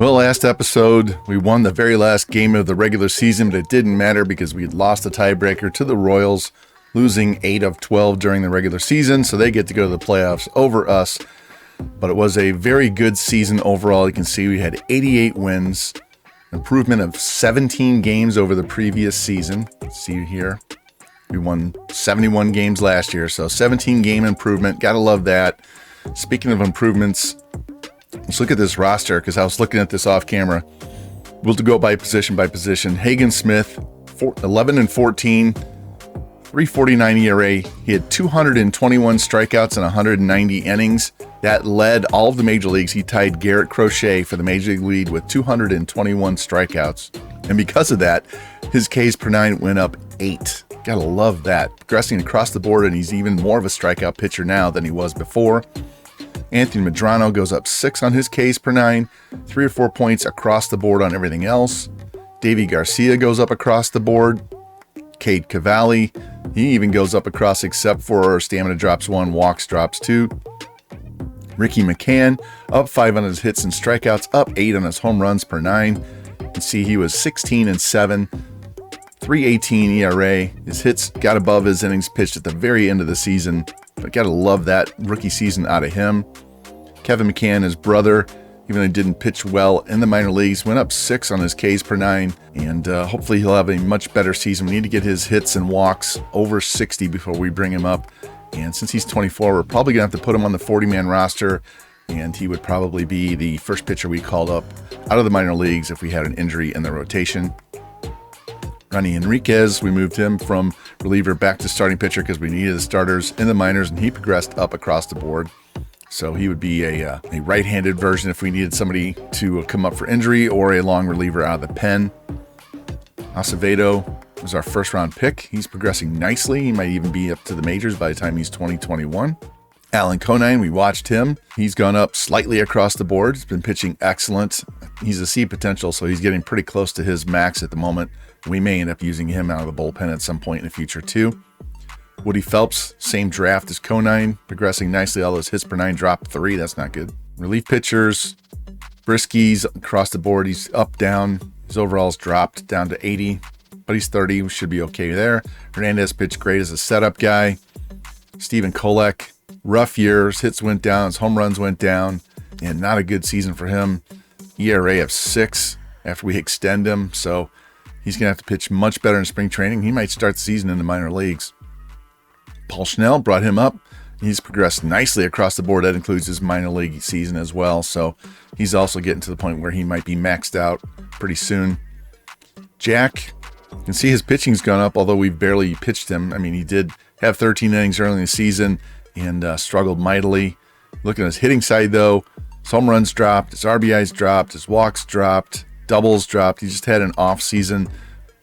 Well, last episode, we won the very last game of the regular season, but it didn't matter because we had lost the tiebreaker to the Royals, losing 8 of 12 during the regular season, so they get to go to the playoffs over us. But it was a very good season overall. You can see we had 88 wins, improvement of 17 games over the previous season. See here, we won 71 games last year, so 17 game improvement. Gotta love that. Speaking of improvements, let's look at this roster because I was looking at this off camera. We'll go by position by position. Hagen Smith, 11 and 14, 3.49 ERA. He had 221 strikeouts and 190 innings. That led all of the major leagues. He tied Garrett Crochet for the major league lead with 221 strikeouts. And because of that, his Ks per nine went up 8. Gotta love that. Progressing across the board, and he's even more of a strikeout pitcher now than he was before. Anthony Medrano goes up 6 on his Ks per nine, 3 or 4 points across the board on everything else. Davy Garcia goes up across the board. Cade Cavalli, he even goes up across except for stamina drops 1, walks drops 2. Ricky McCann up 5 on his hits and strikeouts, up 8 on his home runs per 9. You can see he was 16 and 7, 3.18 ERA. His hits got above his innings pitched at the very end of the season. But gotta love that rookie season out of him. Kevin McCann, his brother, even though he didn't pitch well in the minor leagues, went up 6 on his Ks per 9, and hopefully he'll have a much better season. We need to get his hits and walks over 60 before we bring him up. And since he's 24, we're probably gonna have to put him on the 40-man roster, and he would probably be the first pitcher we called up out of the minor leagues if we had an injury in the rotation. Ronnie Enriquez, we moved him from reliever back to starting pitcher because we needed the starters in the minors, and he progressed up across the board. So he would be a right-handed version if we needed somebody to come up for injury or a long reliever out of the pen. Acevedo was our first-round pick. He's progressing nicely. He might even be up to the majors by the time he's 2021. Alan Conine, we watched him. He's gone up slightly across the board. He's been pitching excellent. He's a C potential, so he's getting pretty close to his max at the moment. We may end up using him out of the bullpen at some point in the future too. Woody Phelps, same draft as Conine, progressing nicely, although his hits per 9 dropped 3. That's not good. Relief pitchers, Brisky's across the board. He's up, down. His overall's dropped down to 80, but he's 30. We should be okay there. Hernandez pitched great as a setup guy. Stephen Kolek, rough years. Hits went down. His home runs went down, and not a good season for him. ERA of 6 after we extend him, so he's going to have to pitch much better in spring training. He might start the season in the minor leagues. Paul Schnell, brought him up. He's progressed nicely across the board. That includes his minor league season as well. So he's also getting to the point where he might be maxed out pretty soon. Jack, you can see his pitching's gone up, although we've barely pitched him. I mean, he did have 13 innings early in the season and struggled mightily. Looking at his hitting side, though, his home runs dropped, his RBIs dropped, his walks dropped, doubles dropped. He just had an off season,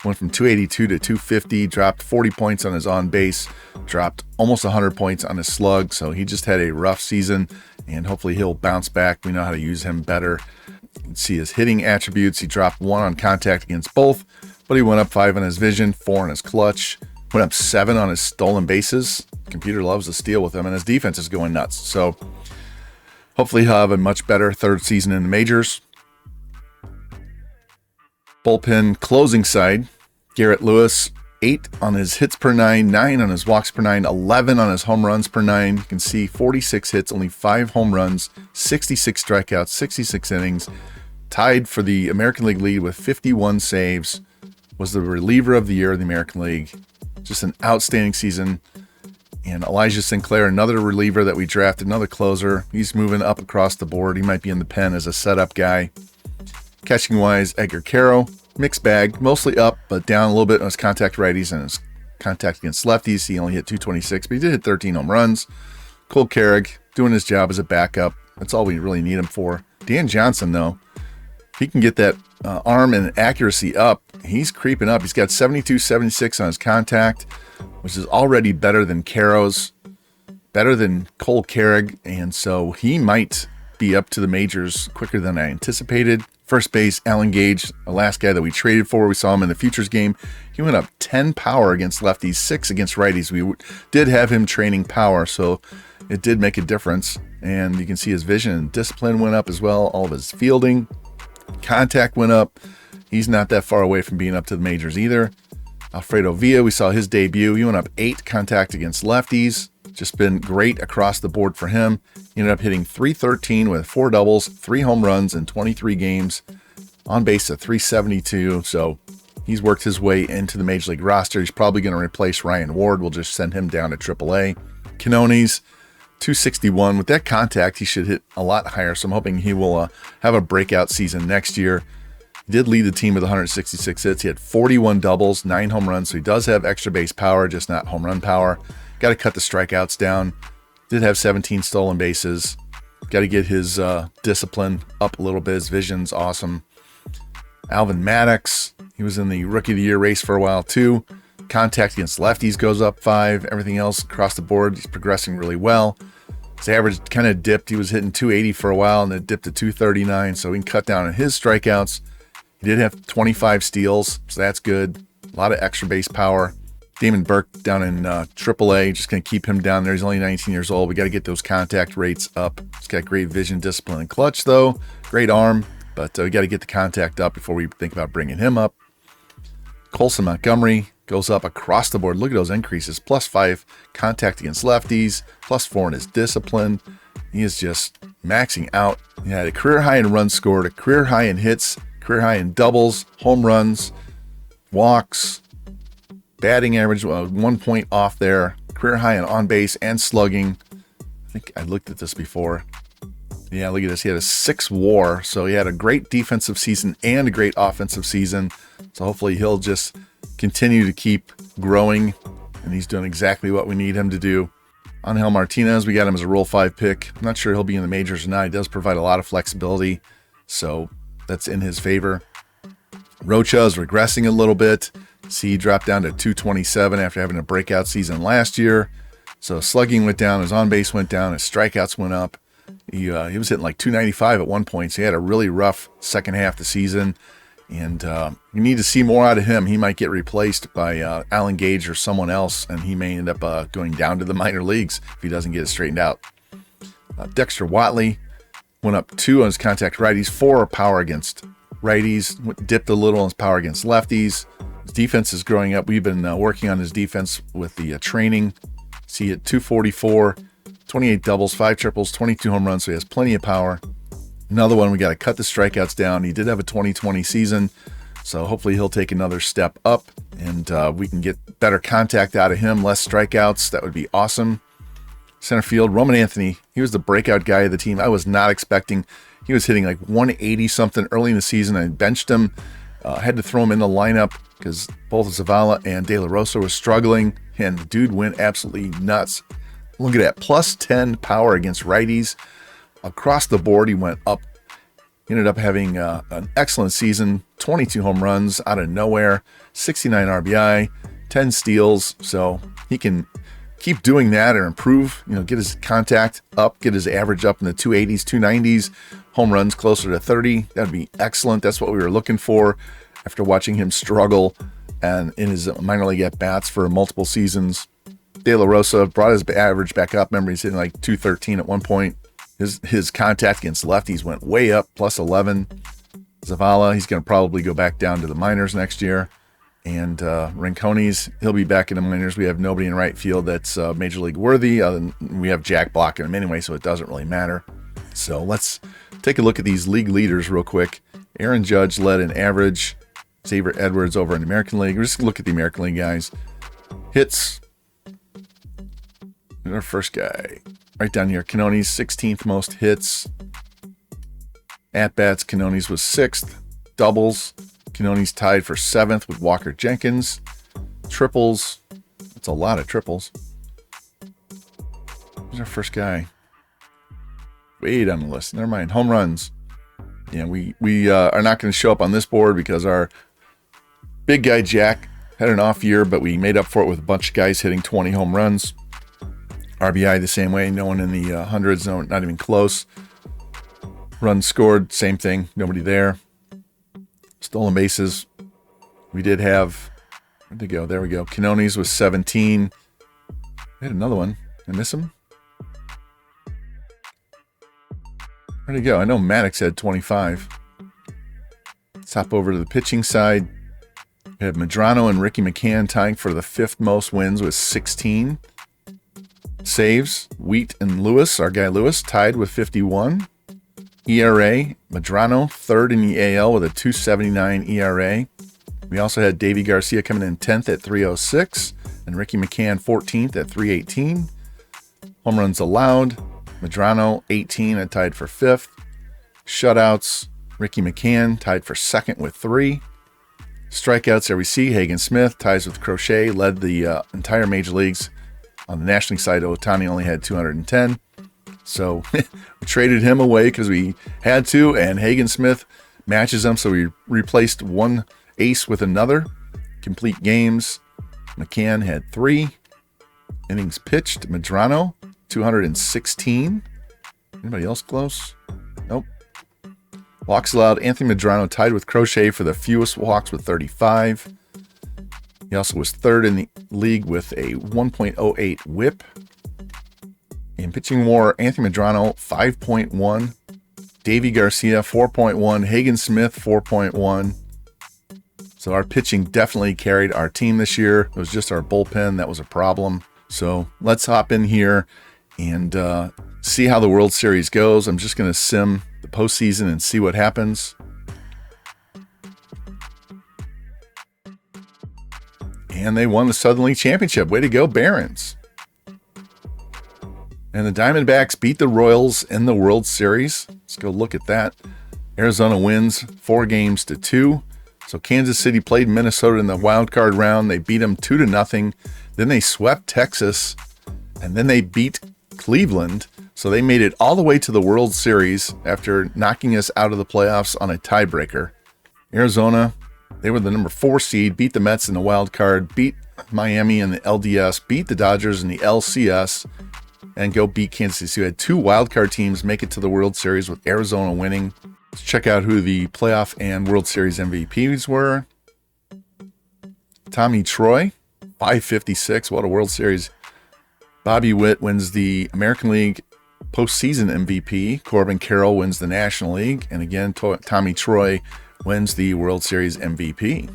went from 282 to 250, dropped 40 points on his on base, dropped almost 100 points on his slug. So he just had a rough season, and hopefully he'll bounce back. We know how to use him better. You can see his hitting attributes. He dropped 1 on contact against both, but he went up 5 on his vision, 4 on his clutch, went up 7 on his stolen bases. Computer loves to steal with him, and his defense is going nuts. So hopefully he'll have a much better third season in the majors. Bullpen closing side, Garrett Lewis, 8 on his hits per 9, 9 on his walks per 9, 11 on his home runs per 9. You can see 46 hits, only 5 home runs, 66 strikeouts, 66 innings. Tied for the American League lead with 51 saves. Was the reliever of the year in the American League. Just an outstanding season. And Elijah Sinclair, another reliever that we drafted, another closer. He's moving up across the board. He might be in the pen as a setup guy. Catching wise, Edgar Caro, mixed bag, mostly up, but down a little bit on his contact righties and his contact against lefties. He only hit 226, but he did hit 13 home runs. Cole Carrick doing his job as a backup. That's all we really need him for. Dan Johnson, though, he can get that arm and accuracy up. He's creeping up. He's got 72, 76 on his contact, which is already better than Caro's, better than Cole Carrick, and so he might be up to the majors quicker than I anticipated. First base, Alan Gage, the last guy that we traded for. We saw him in the futures game. He went up 10 power against lefties, 6 against righties. We did have him training power, so it did make a difference. And you can see his vision and discipline went up as well. All of his fielding. Contact went up. He's not that far away from being up to the majors either. Alfredo Villa, we saw his debut. He went up 8 contact against lefties. Just been great across the board for him. He ended up hitting .313 with 4 doubles, 3 home runs in 23 games. On base at .372. So he's worked his way into the major league roster. He's probably going to replace Ryan Ward. We'll just send him down to AAA. Quinones, .261. With that contact, he should hit a lot higher. So I'm hoping he will have a breakout season next year. He did lead the team with 166 hits. He had 41 doubles, 9 home runs. So he does have extra base power, just not home run power. Got to cut the strikeouts down. Did have 17 stolen bases. Got to get his discipline up a little bit. His vision's awesome. Alvin Maddox, he was in the Rookie of the Year race for a while too. Contact against lefties goes up 5. Everything else across the board, he's progressing really well. His average kind of dipped. He was hitting .280 for a while and it dipped to .239. So we can cut down on his strikeouts. He did have 25 steals, so that's good. A lot of extra base power. Damon Burke down in AAA, just going to keep him down there. He's only 19 years old. We got to get those contact rates up. He's got great vision, discipline, and clutch, though. Great arm, but we got to get the contact up before we think about bringing him up. Colson Montgomery goes up across the board. Look at those increases. +5 contact against lefties, +4 in his discipline. He is just maxing out. He had a career high in runs scored, a career high in hits, career high in doubles, home runs, walks, batting average, 1 point off there, career high in on base and slugging. I think I looked at this before. Yeah, look at this. He had a 6 WAR, so he had a great defensive season and a great offensive season. So hopefully he'll just continue to keep growing, and he's doing exactly what we need him to do. Angel Martinez, we got him as a Rule 5 pick. I'm not sure he'll be in the majors or not. He does provide a lot of flexibility, so that's in his favor. Rocha is regressing a little bit. See, he dropped down to .227 after having a breakout season last year. So slugging went down, his on-base went down, his strikeouts went up. He was hitting like .295 at one point, so he had a really rough second half of the season. And you need to see more out of him. He might get replaced by Alan Gage or someone else, and he may end up going down to the minor leagues if he doesn't get it straightened out. Dexter Watley went up 2 on his contact righties, 4 power against righties, dipped a little on his power against lefties. His defense is growing up. We've been working on his defense with the training. See, at .244, 28 doubles, 5 triples, 22 home runs, so he has plenty of power. Another one, we got to cut the strikeouts down. He did have a 2020 season, so hopefully he'll take another step up, and we can get better contact out of him, less strikeouts. That would be awesome. Center field, Roman Anthony, he was the breakout guy of the team. I was not expecting. He was hitting like 180-something early in the season. I benched him, had to throw him in the lineup because both Zavala and De La Rosa were struggling, and the dude went absolutely nuts. Look at that, +10 power against righties. Across the board, he went up. He ended up having an excellent season, 22 home runs out of nowhere, 69 RBI, 10 steals. So he can keep doing that or improve, get his contact up, get his average up in the 280s, 290s, home runs closer to 30. That'd be excellent. That's what we were looking for after watching him struggle and in his minor league at-bats for multiple seasons. De La Rosa brought his average back up. Remember, he's hitting like 213 at one point. His contact against lefties went way up, +11. Zavala, he's going to probably go back down to the minors next year. And Rincones, he'll be back in the minors. We have nobody in right field that's major league worthy. We have Jack blocking him anyway, so it doesn't really matter. So let's take a look at these league leaders real quick. Aaron Judge led in average. Xavier Edwards over in the American League. We're just going to look at the American League guys. Hits. Our first guy right down here. Quinones, 16th most hits. At-bats, Quinones was 6th. Doubles, Quinones tied for 7th with Walker Jenkins. Triples, that's a lot of triples. Who's our first guy? Way down the list. Never mind. Home runs. Yeah, we are not going to show up on this board because our big guy Jack had an off year, but we made up for it with a bunch of guys hitting 20 home runs. RBI the same way, no one in the hundreds, no, not even close. Runs scored, same thing, nobody there. Stolen bases, we did have, where'd they go? There we go. Quinones was 17. We had another one. Did I miss him? Where'd he go? I know Maddox had 25. Let's hop over to the pitching side. We have Medrano and Ricky McCann tying for the 5th most wins with 16 saves. Wheat and Lewis, our guy Lewis, tied with 51. ERA, Medrano, 3rd in the AL with a 2.79 ERA. We also had Davy Garcia coming in 10th at 3.06, and Ricky McCann 14th at 3.18. Home runs allowed, Medrano 18 and tied for 5th. Shutouts, Ricky McCann tied for 2nd with 3. Strikeouts, there we see Hagen Smith ties with Crochet, led the entire major leagues. On the National League side, Ohtani only had 210. So we traded him away because we had to, and Hagen Smith matches him. So we replaced one ace with another. Complete games, McCann had 3. Innings pitched, Medrano, 216. Anybody else close? Nope. Walks allowed, Anthony Medrano tied with Crochet for the fewest walks with 35. He also was 3rd in the league with a 1.08 whip. In pitching war, Anthony Medrano, 5.1. Davy Garcia, 4.1. Hagen Smith, 4.1. So our pitching definitely carried our team this year. It was just our bullpen that was a problem. So let's hop in here and see how the World Series goes. I'm just going to sim the postseason and see what happens. And they won the Southern League Championship. Way to go, Barons. And the Diamondbacks beat the Royals in the World Series. Let's go look at that. Arizona wins 4-2. So Kansas City played Minnesota in the wild card round. They beat them 2-0. Then they swept Texas. And then they beat Cleveland. So they made it all the way to the World Series after knocking us out of the playoffs on a tiebreaker. Arizona, they were the number 4 seed, beat the Mets in the wild card, beat Miami in the LDS, beat the Dodgers in the LCS, and go beat Kansas City. So you had 2 wild card teams make it to the World Series with Arizona winning. Let's check out who the playoff and World Series MVPs were. Tommy Troy, 556. What a World Series. Bobby Witt wins the American League postseason MVP. Corbin Carroll wins the National League. And again, Tommy Troy wins the World Series MVP.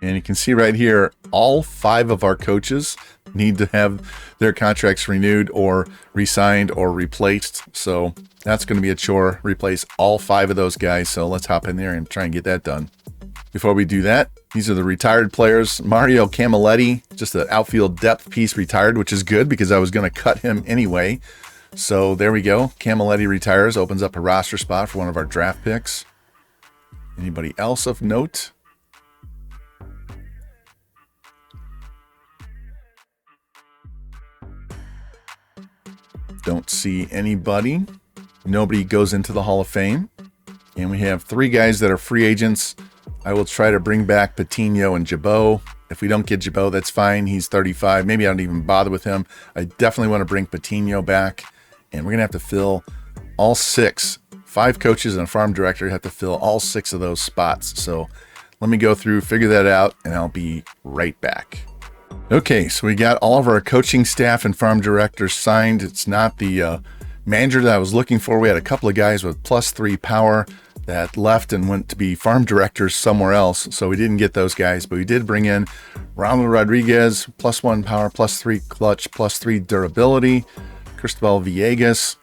And you can see right here, all 5 of our coaches need to have their contracts renewed or re-signed or replaced. So that's going to be a chore, replace all 5 of those guys. So let's hop in there and try and get that done. Before we do that, these are the retired players. Mario Camilletti, just an outfield depth piece, retired, which is good because I was going to cut him anyway. So there we go. Camilletti retires, opens up a roster spot for one of our draft picks. Anybody else of note? Don't see anybody. Nobody goes into the Hall of Fame. And we have 3 guys that are free agents. I will try to bring back Patino and Jabot. If we don't get Jabot, that's fine. He's 35. Maybe I don't even bother with him. I definitely want to bring Patino back. And we're going to have to fill all 6. 5 coaches and a farm director have to fill all 6 of those spots. So let me go through, figure that out, and I'll be right back. Okay, so we got all of our coaching staff and farm directors signed. It's not the manager that I was looking for. We had a couple of guys with +3 power that left and went to be farm directors somewhere else. So we didn't get those guys, but we did bring in Ronald Rodriguez, +1 power, +3 clutch, +3 durability. Cristobal Villegas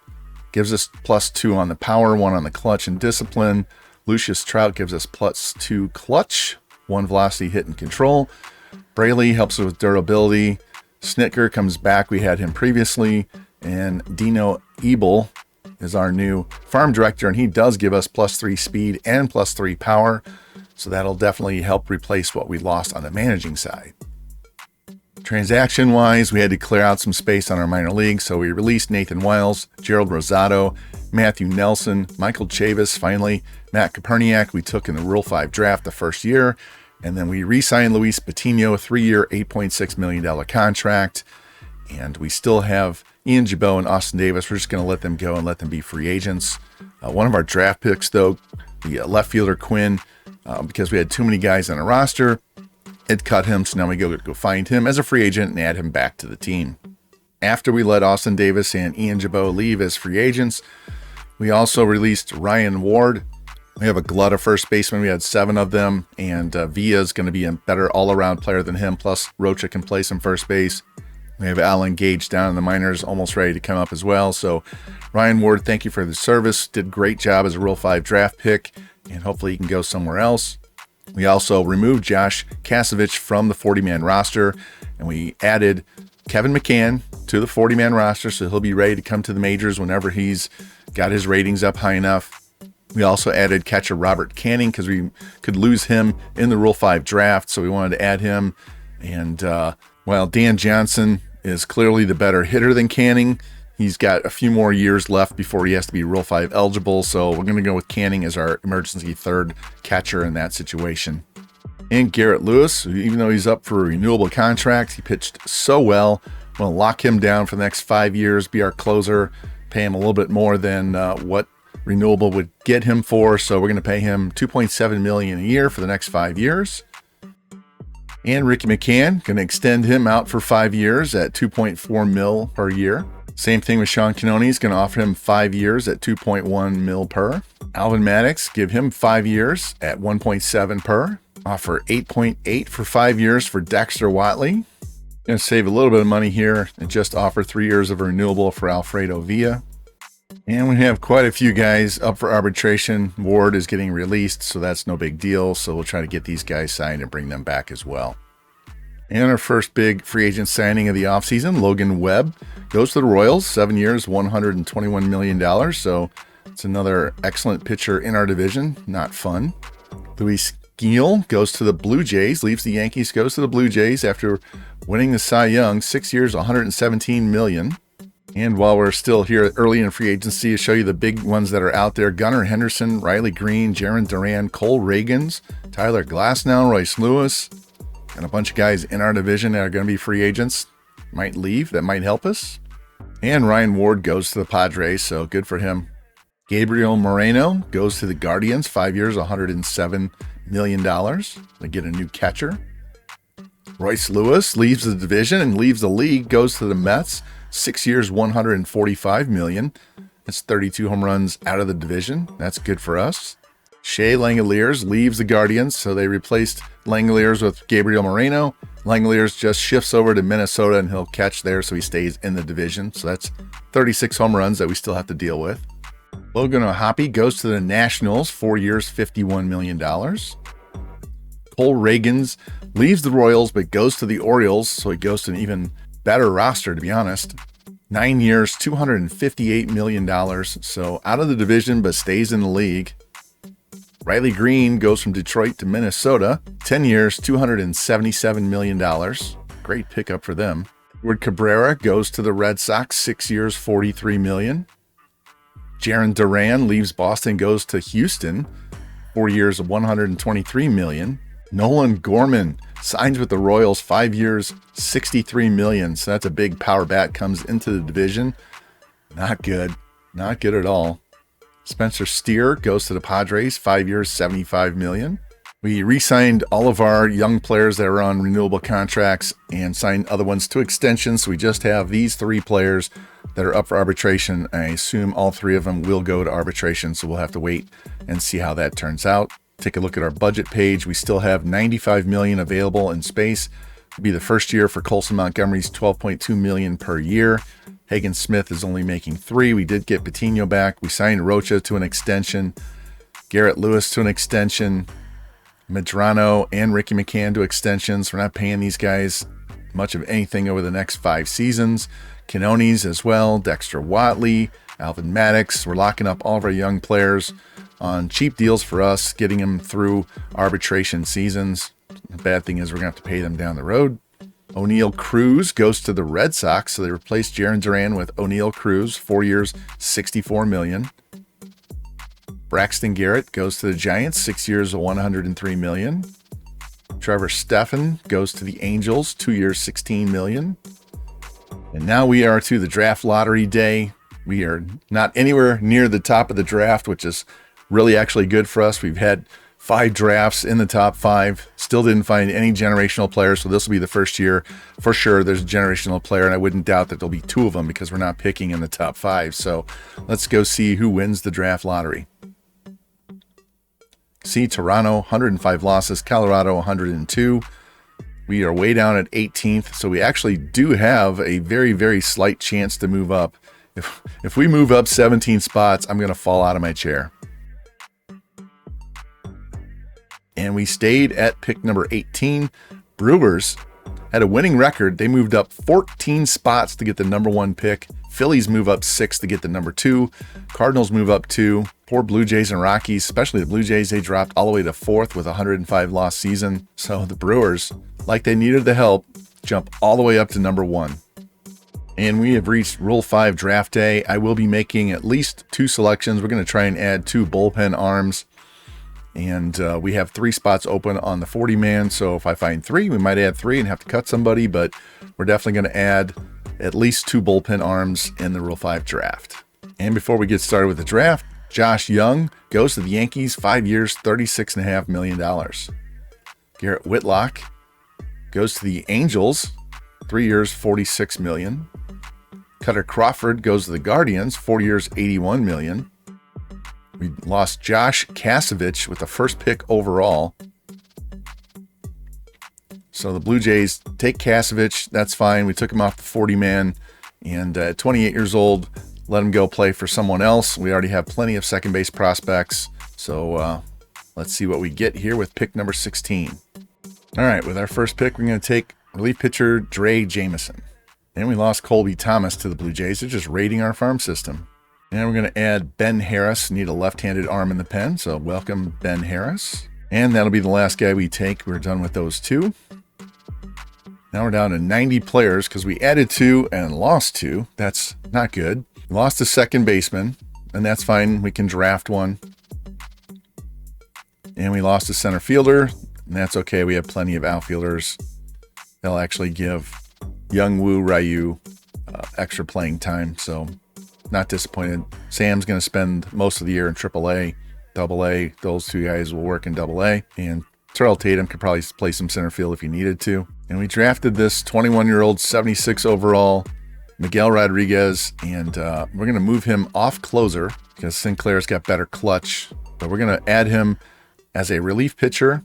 gives us +2 on the power, 1 on the clutch and discipline. Lucius Trout gives us +2 clutch, 1 velocity, hit, and control. Braley helps us with durability. Snitker comes back. We had him previously. And Dino Ebel is our new farm director, and he does give us +3 speed and +3 power. So that'll definitely help replace what we lost on the managing side. Transaction-wise, we had to clear out some space on our minor league, so we released Nathan Wiles, Gerald Rosado, Matthew Nelson, Michael Chavis, finally. Matt Koperniak we took in the Rule 5 draft the first year, and then we re-signed Luis Patino, a 3-year, $8.6 million contract, and we still have Ian Jabot and Austin Davis. We're just going to let them go and let them be free agents. One of our draft picks, though, the left fielder Quinn, because we had too many guys on a roster, it cut him, so now we go find him as a free agent and add him back to the team. After we let Austin Davis and Ian Jabot leave as free agents, we also released Ryan Ward, We have a glut of first basemen. We had 7 of them, and Villa is going to be a better all-around player than him. Plus, Rocha can play some first base. We have Alan Gage down in the minors, almost ready to come up as well. So, Ryan Ward, thank you for the service. Did a great job as a Rule 5 draft pick, and hopefully he can go somewhere else. We also removed Josh Kasevich from the 40-man roster, and we added Kevin McCann to the 40-man roster, so he'll be ready to come to the majors whenever he's got his ratings up high enough. We also added catcher Robert Canning because we could lose him in the Rule 5 draft, so we wanted to add him. And while Dan Johnson is clearly the better hitter than Canning, he's got a few more years left before he has to be Rule 5 eligible, so we're going to go with Canning as our emergency third catcher in that situation. And Garrett Lewis, even though he's up for a renewable contract, he pitched so well. We'll lock him down for the next 5 years, be our closer, pay him a little bit more than what renewable would get him for, so we're going to pay him $2.7 million a year for the next 5 years. And Ricky McCann, going to extend him out for 5 years at $2.4 million per year. Same thing with Sean Cannoni, is going to offer him 5 years at $2.1 million per. Alvin Maddox, give him 5 years at $1.7 per. Offer 8.8 for 5 years for Dexter Watley. Going to save a little bit of money here and just offer 3 years of renewable for Alfredo Villa. And we have quite a few guys up for arbitration. Ward is getting released, so that's no big deal. So we'll try to get these guys signed and bring them back as well. And our first big free agent signing of the offseason, Logan Webb, goes to the Royals. 7 years, $121 million. So it's another excellent pitcher in our division. Not fun. Luis Gil goes to the Blue Jays, leaves the Yankees, goes to the Blue Jays after winning the Cy Young. 6 years, $117 million. And while we're still here early in free agency, to show you the big ones that are out there: Gunnar Henderson, Riley Green, Jaron Duran, Cole Reagans, Tyler Glasnow, Royce Lewis, and a bunch of guys in our division that are going to be free agents. Might leave, that might help us. And Ryan Ward goes to the Padres, so good for him. Gabriel Moreno goes to the Guardians, 5 years, $107 million. They get a new catcher. Royce Lewis leaves the division and leaves the league, goes to the Mets. 6 years, $145 million. That's 32 home runs out of the division. That's good for us. Shea Langeliers leaves the Guardians, so they replaced Langeliers with Gabriel Moreno. Langeliers just shifts over to Minnesota, and he'll catch there, so he stays in the division. So that's 36 home runs that we still have to deal with. Logan O'Hoppe goes to the Nationals, 4 years, $51 million. Cole Reagans leaves the Royals, but goes to the Orioles, so he goes to an even better roster, to be honest. 9 years, $258 million. So out of the division, but stays in the league. Riley Green goes from Detroit to Minnesota. 10 years, $277 million. Great pickup for them. Edward Cabrera goes to the Red Sox. 6 years, $43 million. Jaron Duran leaves Boston, goes to Houston. 4 years, $123 million. Nolan Gorman signs with the Royals, 5 years, $63 million. So that's a big power bat, comes into the division. Not good. Not good at all. Spencer Steer goes to the Padres, 5 years, $75 million. We re-signed all of our young players that are on renewable contracts and signed other ones to extensions. So we just have these 3 players that are up for arbitration. I assume all 3 of them will go to arbitration, so we'll have to wait and see how that turns out. Take a look at our budget page. We still have $95 million available in space. It'll be the first year for Colson Montgomery's $12.2 million per year. Hagen Smith is only making $3 million. We did get Patino back. We signed Rocha to an extension, Garrett Lewis to an extension, Medrano and Ricky McCann to extensions. We're not paying these guys much of anything over the next 5 seasons. Cannoni's as well, Dexter Watley, Alvin Maddox. We're locking up all of our young players on cheap deals for us, getting them through arbitration seasons. The bad thing is we're going to have to pay them down the road. O'Neal Cruz goes to the Red Sox, so they replaced Jaron Duran with O'Neal Cruz, 4 years, $64 million. Braxton Garrett goes to the Giants, 6 years, $103 million. Trevor Stephan goes to the Angels, 2 years, $16 million. And now we are to the draft lottery day. We are not anywhere near the top of the draft, which is really actually good for us. We've had 5 drafts in the top 5. Still didn't find any generational players, so this will be the first year for sure there's a generational player, and I wouldn't doubt that there'll be 2 of them because we're not picking in the top 5. So let's go see who wins the draft lottery. C, Toronto, 105 losses. Colorado, 102. We are way down at 18th, so we actually do have a very, very slight chance to move up. If we move up 17 spots, I'm going to fall out of my chair. And we stayed at pick number 18. Brewers had a winning record. They moved up 14 spots to get the number 1 pick. Phillies move up 6 to get the number 2. Cardinals move up 2. Poor Blue Jays and Rockies, especially the Blue Jays, they dropped all the way to 4th with a 105 loss season. So the Brewers, like they needed the help, jump all the way up to number 1. And we have reached Rule 5 draft day. I will be making at least 2 selections. We're going to try and add 2 bullpen arms. And we have 3 spots open on the 40-man. So if I find 3, we might add 3 and have to cut somebody. But we're definitely going to add at least 2 bullpen arms in the Rule 5 draft. And before we get started with the draft, Josh Young goes to the Yankees, 5 years, $36.5 million. Garrett Whitlock goes to the Angels, 3 years, $46 million. Cutter Crawford goes to the Guardians, 4 years, $81 million. We lost Josh Kasevich with the first pick overall. So the Blue Jays take Kasevich. That's fine. We took him off the 40-man. And at 28 years old, let him go play for someone else. We already have plenty of second base prospects. So let's see what we get here with pick number 16. All right, with our first pick, we're going to take relief pitcher Dre Jameson. And we lost Colby Thomas to the Blue Jays. They're just raiding our farm system. And we're going to add Ben Harris. Need a left-handed arm in the pen, so welcome Ben Harris. And that'll be the last guy we take. We're done with those 2. Now we're down to 90 players because we added 2 and lost 2. That's not good. We lost a second baseman, and that's fine. We can draft one. And we lost a center fielder, and that's okay. We have plenty of outfielders. They'll actually give Youngwoo Ryu extra playing time, so not disappointed. Sam's going to spend most of the year in AAA, AA. Those 2 guys will work in AA. And Terrell Tatum could probably play some center field if he needed to. And we drafted this 21-year-old, 76 overall, Miguel Rodriguez. And we're going to move him off closer because Sinclair's got better clutch. But we're going to add him as a relief pitcher.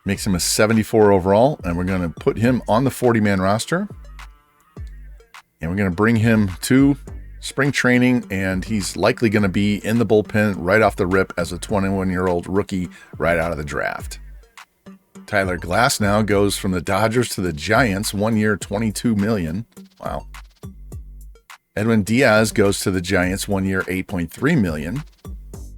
Makes him a 74 overall, and we're going to put him on the 40-man roster. And we're going to bring him to spring training, and he's likely going to be in the bullpen right off the rip as a 21-year-old rookie right out of the draft. Tyler Glasnow goes from the Dodgers to the Giants, 1 year, $22 million. Wow. Edwin Diaz goes to the Giants, 1 year, $8.3 million.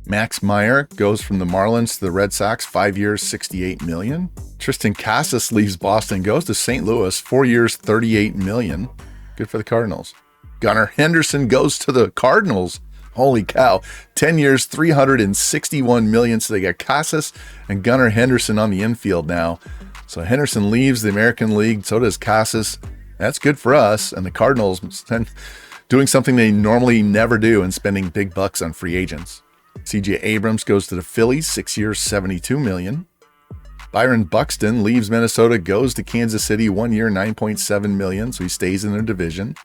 Max Meyer goes from the Marlins to the Red Sox, 5 years, $68 million. Tristan Casas leaves Boston, goes to St. Louis, 4 years, $38 million. Good for the Cardinals. Gunnar Henderson goes to the Cardinals. Holy cow. 10 years, $361 million. So they got Casas and Gunnar Henderson on the infield now. So Henderson leaves the American League. So does Casas. That's good for us. And the Cardinals doing something they normally never do and spending big bucks on free agents. CJ Abrams goes to the Phillies, 6 years, $72 million. Byron Buxton leaves Minnesota, goes to Kansas City, 1 year, $9.7 million, so he stays in their division.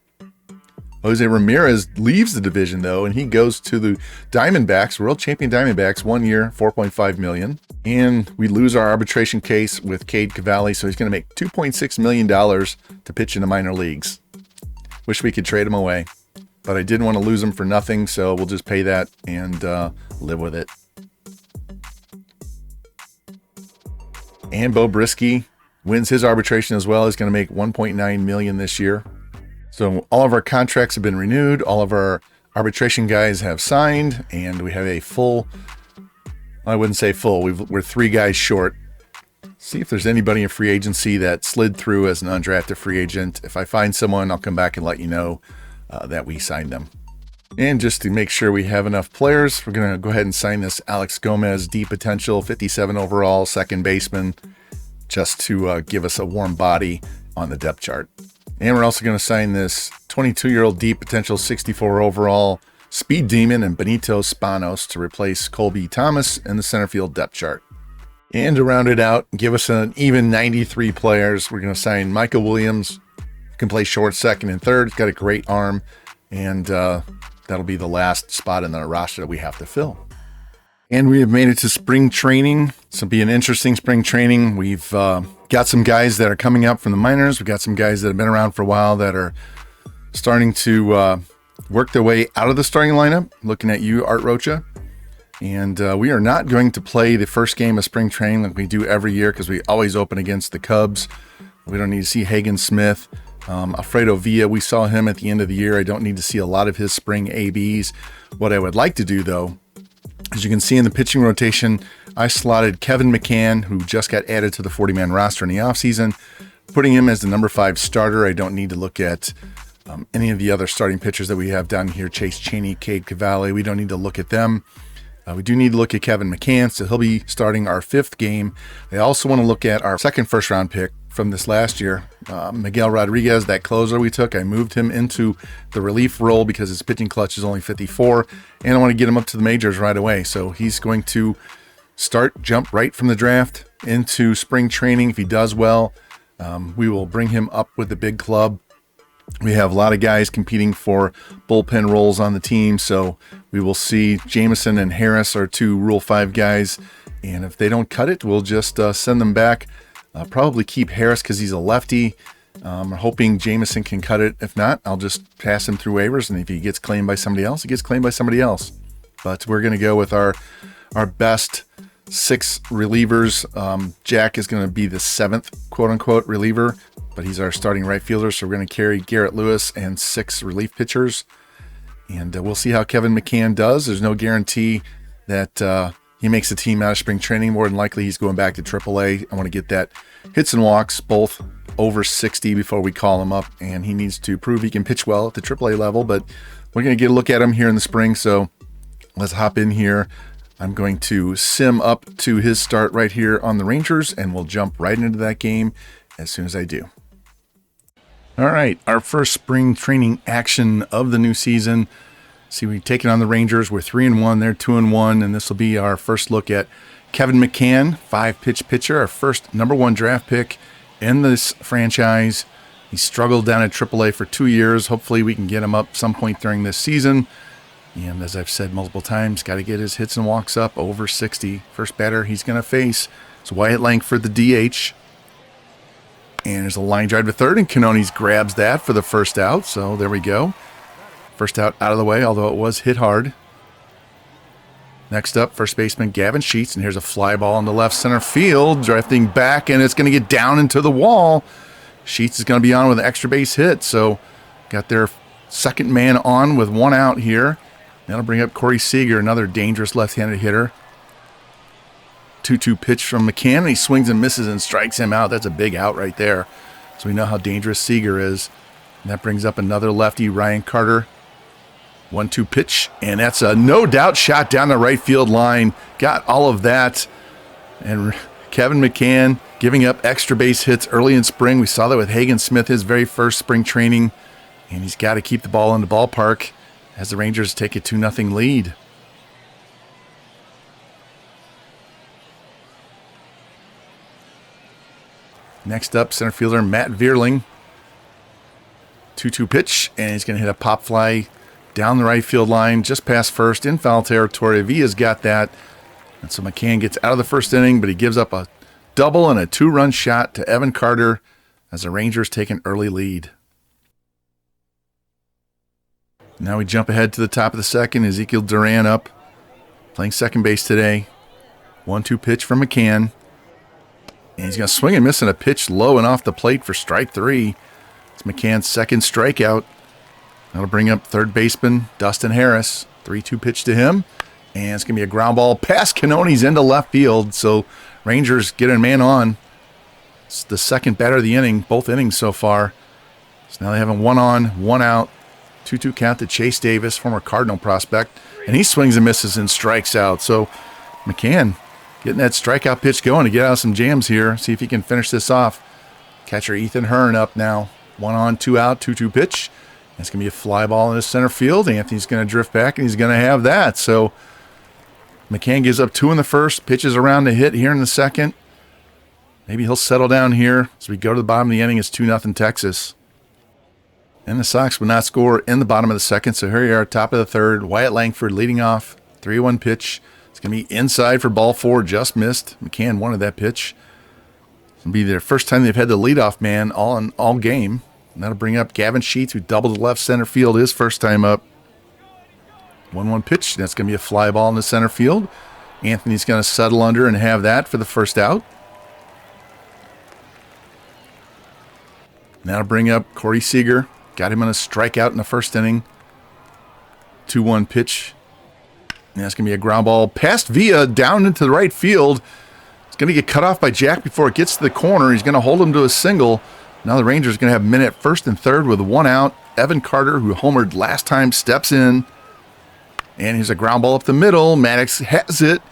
Jose Ramirez leaves the division, though, and he goes to the Diamondbacks, world champion Diamondbacks, 1 year, $4.5 million. And we lose our arbitration case with Cade Cavalli, so he's going to make $2.6 million to pitch in the minor leagues. Wish we could trade him away. But I didn't want to lose him for nothing, so we'll just pay that and live with it. And Bo Brisky wins his arbitration as well. He's going to make $1.9 million this year. So all of our contracts have been renewed. All of our arbitration guys have signed, and we have a full. I wouldn't say full. We're 3 guys short. See if there's anybody in free agency that slid through as an undrafted free agent. If I find someone, I'll come back and let you know that we signed them. And just to make sure we have enough players, we're going to go ahead and sign this Alex Gomez, D potential, 57 overall, second baseman, just to give us a warm body on the depth chart. And we're also going to sign this 22-year-old D potential, 64 overall, speed demon and Benito Spanos to replace Colby Thomas in the center field depth chart. And to round it out, give us an even 93 players, we're going to sign Michael Williams. Can play short, second, and third. He's got a great arm. And that'll be the last spot in the roster that we have to fill. And we have made it to spring training. This will be an interesting spring training. We've got some guys that are coming up from the minors. We've got some guys that have been around for a while that are starting to work their way out of the starting lineup. Looking at you, Art Rocha. And we are not going to play the first game of spring training like we do every year because we always open against the Cubs. We don't need to see Hagen Smith. Alfredo Villa, we saw him at the end of the year. I don't need to see a lot of his spring ABs. What I would like to do, though, as you can see in the pitching rotation, I slotted Kevin McCann, who just got added to the 40-man roster in the offseason, putting him as the number 5 starter. I don't need to look at any of the other starting pitchers that we have down here, Chase Chaney, Cade Cavalli. We don't need to look at them. We do need to look at Kevin McCann, so he'll be starting our 5th game. I also want to look at our second first-round pick from this last year, Miguel Rodriguez, that closer we took. I moved him into the relief role because his pitching clutch is only 54, and I want to get him up to the majors right away. So he's going to jump right from the draft into spring training. If he does well, we will bring him up with the big club. We have a lot of guys competing for bullpen roles on the team, so we will see Jameson and Harris are 2 Rule 5 guys, and if they don't cut it, we'll just send them back. Probably keep Harris because he's a lefty. I'm hoping Jameson can cut it. If not, I'll just pass him through waivers, and if he gets claimed by somebody else, he gets claimed by somebody else. But we're going to go with our best 6 relievers. Jack is going to be the 7th quote-unquote reliever, but he's our starting right fielder, so we're going to carry Garrett Lewis and 6 relief pitchers. And we'll see how Kevin McCann does. There's no guarantee that he makes the team out of spring training. More than likely, he's going back to AAA. I want to get that hits and walks both over 60 before we call him up, and he needs to prove he can pitch well at the AAA level, but we're going to get a look at him here in the spring, so let's hop in here. I'm going to sim up to his start right here on the Rangers, and we'll jump right into that game as soon as I do. All right, our first spring training action of the new season. See, we've taken on the Rangers. We're 3-1. They're 2-1, and this will be our first look at Kevin McCann, 5-pitch pitcher, our first number 1 draft pick in this franchise. He struggled down at AAA for 2 years. Hopefully, we can get him up some point during this season. And as I've said multiple times, got to get his hits and walks up over 60. First batter he's going to face is Wyatt Langford, the DH. And there's a line drive to third, and Canones grabs that for the first out. So there we go. First out of the way, although it was hit hard. Next up, first baseman Gavin Sheets, and here's a fly ball in the left center field, drifting back, and it's going to get down into the wall. Sheets is going to be on with an extra base hit, so got their second man on with 1 out here. That'll bring up Corey Seager, another dangerous left-handed hitter. 2-2 pitch from McCann, and he swings and misses and strikes him out. That's a big out right there. So we know how dangerous Seager is. And that brings up another lefty, Ryan Carter. 1-2 pitch, and that's a no-doubt shot down the right field line. Got all of that. And Kevin McCann giving up extra base hits early in spring. We saw that with Hagen Smith, his very first spring training. And he's got to keep the ball in the ballpark as the Rangers take a 2-0 lead. Next up, center fielder Matt Vierling. 2-2 pitch, and he's going to hit a pop fly down the right field line, just past first, in foul territory. Villa's got that. And so McCann gets out of the first inning, but he gives up a double and a 2-run shot to Evan Carter as the Rangers take an early lead. Now we jump ahead to the top of the second. Ezekiel Duran up, playing second base today. 1-2 pitch from McCann. And he's going to swing and miss on a pitch low and off the plate for strike 3. It's McCann's second strikeout. That'll bring up third baseman Dustin Harris. 3-2 pitch to him. And it's going to be a ground ball past Canones into left field. So Rangers get a man on. It's the second batter of the inning, both innings so far. So now they have a 1 on, 1 out. 2-2 count to Chase Davis, former Cardinal prospect. And he swings and misses and strikes out. So McCann getting that strikeout pitch going to get out of some jams here. See if he can finish this off. Catcher Ethan Hearn up now. 1 on, 2 out, 2-2 pitch. It's going to be a fly ball in the center field. Anthony's going to drift back, and he's going to have that. So McCann gives up 2 in the first, pitches around to hit here in the second. Maybe he'll settle down here as we go to the bottom of the inning. It's 2-0 Texas. And the Sox would not score in the bottom of the second, so here we are, top of the third. Wyatt Langford leading off, 3-1 pitch. It's going to be inside for ball 4, just missed. McCann wanted that pitch. It'll be their first time they've had the leadoff man all game. And that'll bring up Gavin Sheets, who doubled the left center field his first time up. 1-1 pitch. That's going to be a fly ball in the center field. Anthony's going to settle under and have that for the first out. And that'll bring up Corey Seager. Got him on a strikeout in the first inning. 2-1 pitch. And that's going to be a ground ball past Villa down into the right field. It's going to get cut off by Jack before it gets to the corner. He's going to hold him to a single. Now the Rangers are going to have men at first and third with 1 out. Evan Carter, who homered last time, steps in. And here's a ground ball up the middle. Maddox has it.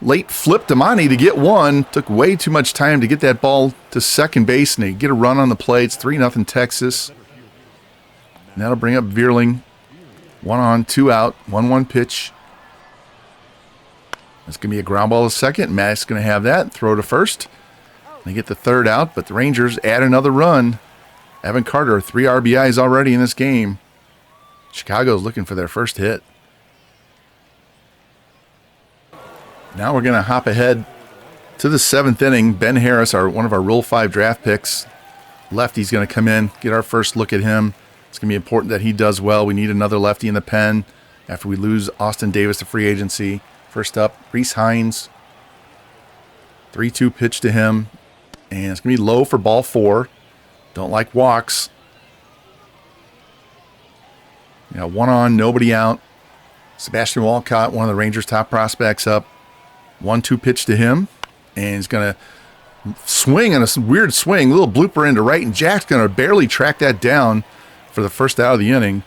Late flip to Monty to get one. Took way too much time to get that ball to second base, and they get a run on the play. It's 3-0 Texas. And that'll bring up Vierling. 1 on, 2 out. 1-1 pitch. That's going to be a ground ball to second. Maddox is going to have that. Throw to first. They get the third out, but the Rangers add another run. Evan Carter, 3 RBIs already in this game. Chicago's looking for their first hit. Now we're going to hop ahead to the 7th inning. Ben Harris, one of our Rule 5 draft picks. Lefty's going to come in, get our first look at him. It's going to be important that he does well. We need another lefty in the pen after we lose Austin Davis to free agency. First up, Reese Hines. 3-2 pitch to him. And it's going to be low for ball 4. Don't like walks. 1 on, nobody out. Sebastian Walcott, one of the Rangers' top prospects, up. 1-2 pitch to him. And he's going to swing on a weird swing. A little blooper into right. And Jack's going to barely track that down for the first out of the inning.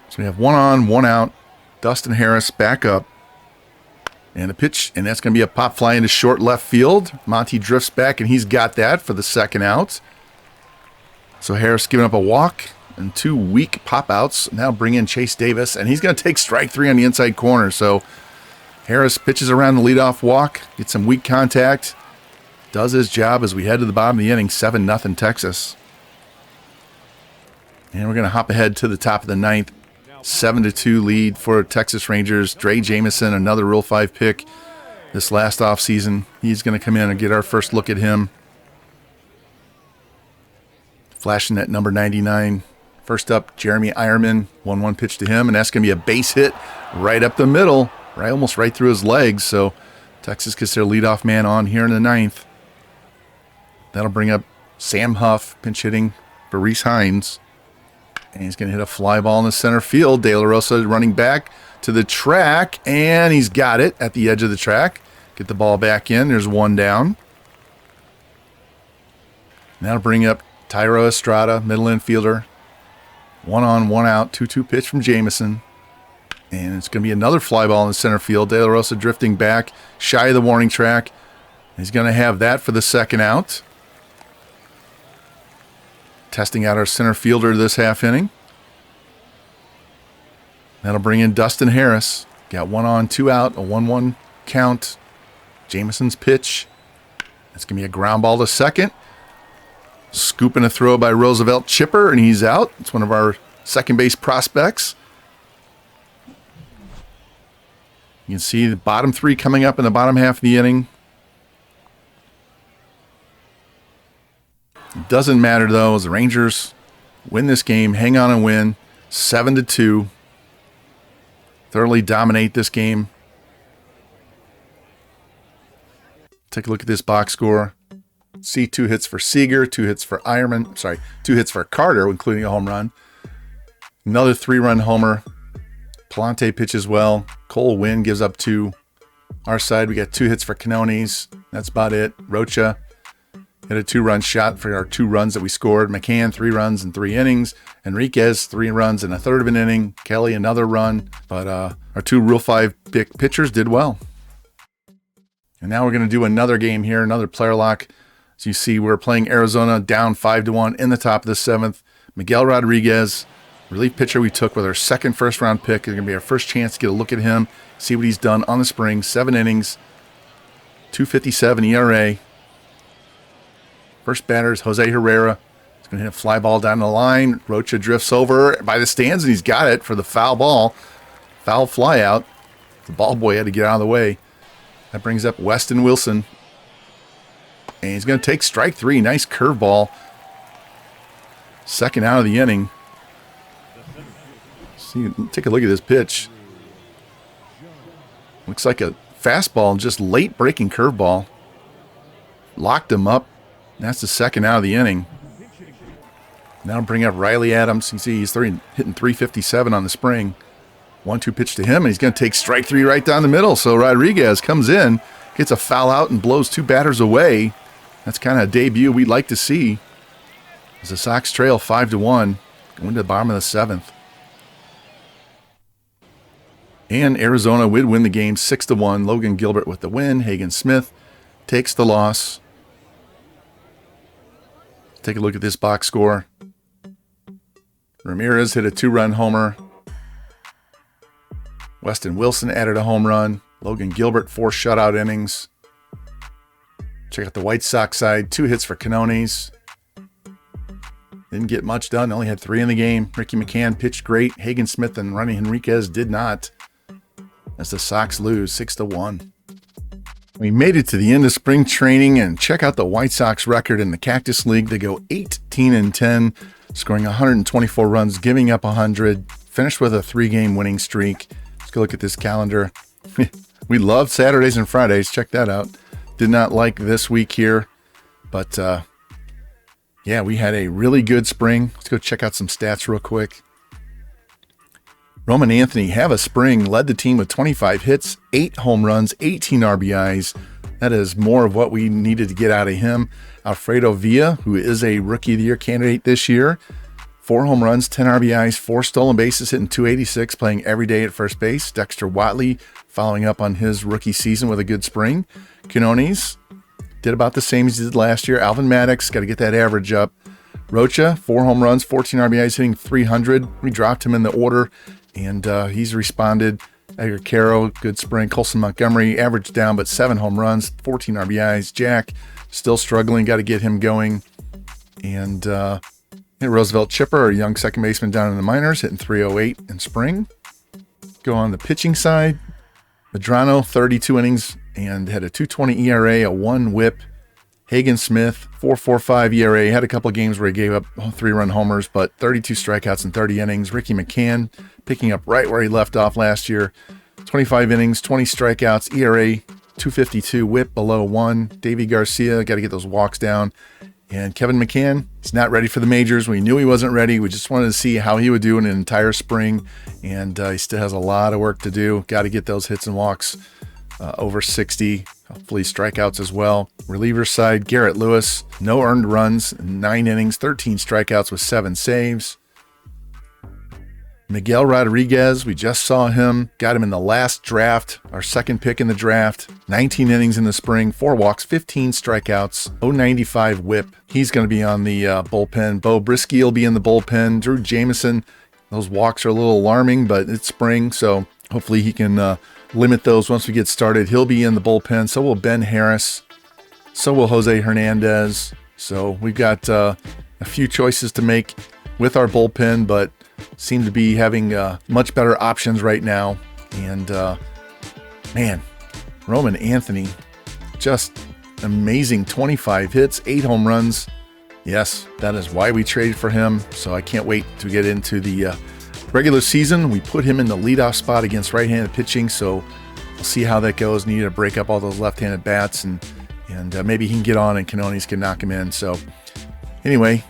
So we have 1 on, 1 out. Dustin Harris back up. And a pitch, and that's going to be a pop fly into short left field. Monty drifts back, and he's got that for the second out. So Harris giving up a walk and 2 weak pop outs. Now bring in Chase Davis, and he's going to take strike 3 on the inside corner. So Harris pitches around the leadoff walk, gets some weak contact, does his job as we head to the bottom of the inning, 7-0 Texas. And we're going to hop ahead to the top of the 9th. 7-2 lead for Texas Rangers. Dre Jameson, another Rule 5 pick this last offseason. He's going to come in and get our first look at him. Flashing that number 99. First up, Jeremy Eierman. 1-1 pitch to him, and that's going to be a base hit right up the middle, almost right through his legs. So Texas gets their leadoff man on here in the 9th. That'll bring up Sam Huff, pinch hitting for Reese Hines. And he's going to hit a fly ball in the center field. De La Rosa running back to the track, and he's got it at the edge of the track. Get the ball back in. There's 1 down. Now bring up Tyro Estrada, middle infielder. 1 on, 1 out. 2-2 pitch from Jameson. And it's going to be another fly ball in the center field. De La Rosa drifting back, shy of the warning track. He's going to have that for the second out. Testing out our center fielder this half inning. That'll bring in Dustin Harris. Got 1 on, 2 out, a 1-1 count. Jameson's pitch. It's going to be a ground ball to second. Scooping a throw by Roosevelt Chipper, and he's out. It's one of our second base prospects. You can see the bottom 3 coming up in the bottom half of the inning. It doesn't matter, though, as the Rangers win this game, hang on and win, 7-2. Thoroughly dominate this game. Take a look at this box score. See 2 hits for Seager, 2 hits for Eierman. 2 hits for Carter, including a home run. Another 3-run homer. Palante pitches well. Cole Winn gives up 2. Our side, we got 2 hits for Canones. That's about it. Rocha hit a 2-run shot for our 2 runs that we scored. McCann, 3 runs in 3 innings. Enriquez, 3 runs in a third of an inning. Kelly, another run. But our 2 Rule 5 pitchers did well. And now we're going to do another game here, another player lock. As you see, we're playing Arizona down 5-1 in the top of the 7th. Miguel Rodriguez, relief pitcher we took with our second first-round pick. It's going to be our first chance to get a look at him, see what he's done on the spring. 7 innings, 2.57 ERA. First batter is Jose Herrera. He's Gonna hit a fly ball down the line. Rocha drifts over by the stands, and he's got it for the foul ball. Foul fly out. The ball boy had to get out of the way. That brings up Weston Wilson. And he's going to take strike 3. Nice curveball. Second out of the inning. See, take a look at this pitch. Looks like a fastball, just late breaking curveball. Locked him up. That's the second out of the inning. Now bring up Riley Adams. You can see he's hitting 357 on the spring. 1-2 pitch to him, and he's going to take strike 3 right down the middle. So Rodriguez comes in, gets a foul out, and blows 2 batters away. That's kind of a debut we'd like to see. As the Sox trail 5-1, going to the bottom of the 7th. And Arizona would win the game 6-1. Logan Gilbert with the win. Hagen Smith takes the loss. Take a look at this box score. Ramirez hit a 2-run homer. Weston Wilson added a home run. Logan Gilbert 4 shutout innings. Check out the White Sox side. 2 hits for Quinones. Didn't get much done. Only had 3 in the game. Ricky McCann pitched great. Hagen Smith and Ronnie Henriquez did not. As the Sox lose 6-1. We made it to the end of spring training, and check out the White Sox record in the Cactus League. They go 18-10, scoring 124 runs, giving up 100. Finished with a 3-game winning streak. Let's go look at this calendar. We love Saturdays and Fridays. Check that out. Did not like this week here, but yeah, we had a really good spring. Let's go check out some stats real quick. Roman Anthony have a spring, led the team with 25 hits, 8 home runs, 18 RBIs. That is more of what we needed to get out of him. Alfredo Villa, who is a Rookie of the Year candidate this year, 4 home runs, 10 RBIs, 4 stolen bases, hitting .286, playing every day at first base. Dexter Watley following up on his rookie season with a good spring. Quinones did about the same as he did last year. Alvin Maddox, got to get that average up. Rocha, 4 home runs, 14 RBIs, hitting .300. We dropped him in the order, and he's responded. Edgar Caro, good spring. Colson Montgomery, average down, but 7 home runs, 14 RBIs. Jack, still struggling, got to get him going. And Roosevelt Chipper, a young second baseman down in the minors, hitting .308 in spring. Go on the pitching side. Medrano, 32 innings and had a 2.20 ERA, a 1 whip. Hagen Smith, 4.45 ERA. Had a couple of games where he gave up 3-run homers, but 32 strikeouts in 30 innings. Ricky McCann picking up right where he left off last year. 25 innings, 20 strikeouts, ERA, 2.52, whip below 1. Davey Garcia, got to get those walks down. And Kevin McCann, he's not ready for the majors. We knew he wasn't ready. We just wanted to see how he would do in an entire spring. And he still has a lot of work to do. Got to get those hits and walks over 60. Hopefully strikeouts as well. Reliever side, Garrett Lewis, no earned runs, 9 innings, 13 strikeouts with 7 saves. Miguel Rodriguez, we just saw him. Got him in the last draft, our second pick in the draft. 19 innings in the spring, 4 walks, 15 strikeouts, 0.95 whip. He's going to be on the bullpen. Bo Brisky will be in the bullpen. Drew Jameson, those walks are a little alarming, but it's spring, so hopefully he can limit those once we get started. He'll be in the bullpen. So will Ben Harris. So will Jose Hernandez. So we've got a few choices to make with our bullpen, but seem to be having much better options right now. And man, Roman Anthony, just amazing. 25 hits, 8 home runs. Yes, that is why we traded for him. So I can't wait to get into the regular season. We put him in the leadoff spot against right-handed pitching, so we'll see how that goes. Need to break up all those left-handed bats, and maybe he can get on and Quinones can knock him in. So anyway,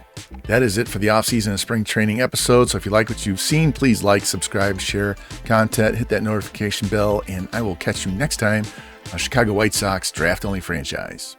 that is it for the offseason and spring training episode. So if you like what you've seen, please like, subscribe, share content, hit that notification bell, and I will catch you next time on Chicago White Sox Draft-Only Franchise.